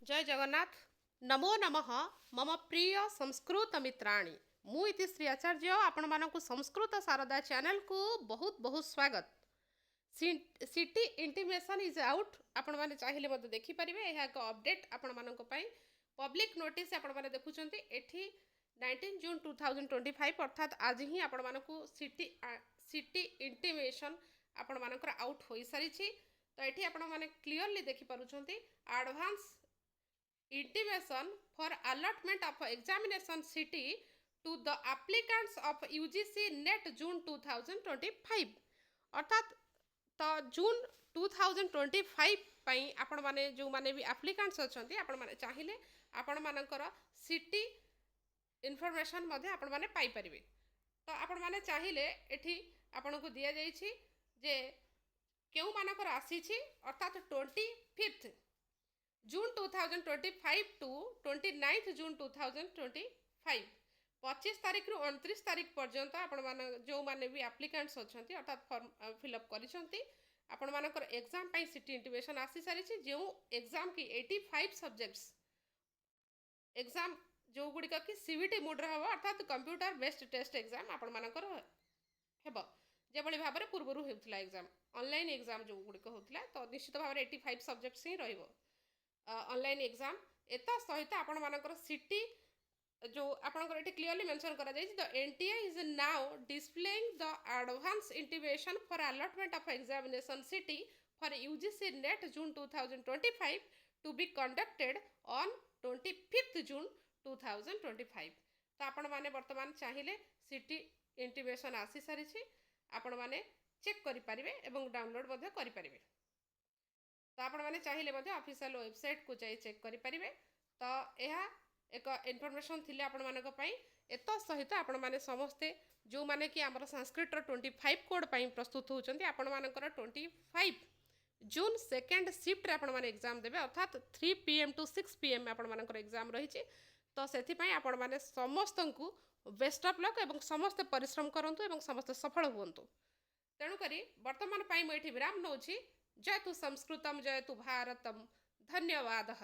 जय जगन्नाथ। नमो नमः। मम प्रिय संस्कृत मित्राणि मु इति श्री आचार्य आपण मानक संस्कृत शारदा चैनल को बहुत बहुत स्वागत। सिटी इंटीमेशन इज आउट आपण माने चाहिए मत देखि परिबे। यह एक अपडेट आपण मानक पई पब्लिक नोटिस आपण माने देखुचंती एठी 19 जून 2025 अर्थात आज ही आपण मानक सिटी इंटीमेशन आपण मानकर आउट होई सारी तो एठी आपण माने क्लियरली देखि पारुचंती advance intimation for allotment of examination city to the applicants of UGC NET June 2025 अर्थात तो जून 2025 पई आपण माने जो माने भी एप्लिकेंट्स अछंती आपण माने चाहिए आपण मानकर सिटी इनफॉरमेशन मध्ये आपण माने पाई परिबे। तो आपण माने चाहिए एठी आपण को दिया जाईछि जे केउ मानकर आसीछि अर्थात 25th जून 2025 टू 29 जून 2025 25 तारीख रु 29 तारीख पर्यंत आपण मान जो माने भी एप्लिकेंट्स अछंती अर्थात फॉर्म फिलअप करिसंती आपण मानकर एग्जाम पई सिटी इंटीमेशन आसी सारी जो एग्जाम की 85 सब्जेक्ट्स एग्जाम जो गुड़िक कि सीवीटी मोड रे हबो अर्थात कंप्यूटर बेस्ड टेस्ट एग्जाम आपण मानकर हेबो जेबली भाव में पूर्व होता एग्जाम ऑनलाइन एग्जाम जो गुड़िक होता तो निश्चित भाव में 85 सब्जेक्ट्स ही रहिबो ऑनलाइन एग्जाम एता सहित आपण मानकर सिटी जो आपनकर एटी क्लियरली मेंशन करा जाय the NTA is now displaying the advance intimation for allotment of examination city for UGC NET June 2025 to be conducted on 25 June 2025 तो आपण माने वर्तमान चाहिए सिटी इंटीमेशन आसी सारी आपण माने चेक करि परिबे एवं डाउनलोड मध्ये करि परिबे। तो आपण माने चाहिए ऑफिशियल वेबसाइट को जाई चेक करि परिबे। तो यह एक इनफॉरमेशन थिले आपण मानक पई एत सहित आपण माने समस्ते जो माने कि हमर संस्कृत 25 कोड पई प्रस्तुत होचंती आपण मानकर 25 जून सेकंड शिफ्ट रे आपण माने एग्जाम देबे अर्थात 3 pm टू 6 pm आपण मानकर एग्जाम रहिछि। तो सेथि पई आपण माने समस्तंकु बेस्ट ऑफ लक एवं समस्त परिश्रम करंतु एवं समस्त सफल हुवंतु। तेणु करी वर्तमान पई मैं एठी विराम नउछि। जयतु संस्कृतम जयतु भारतम। धन्यवादः।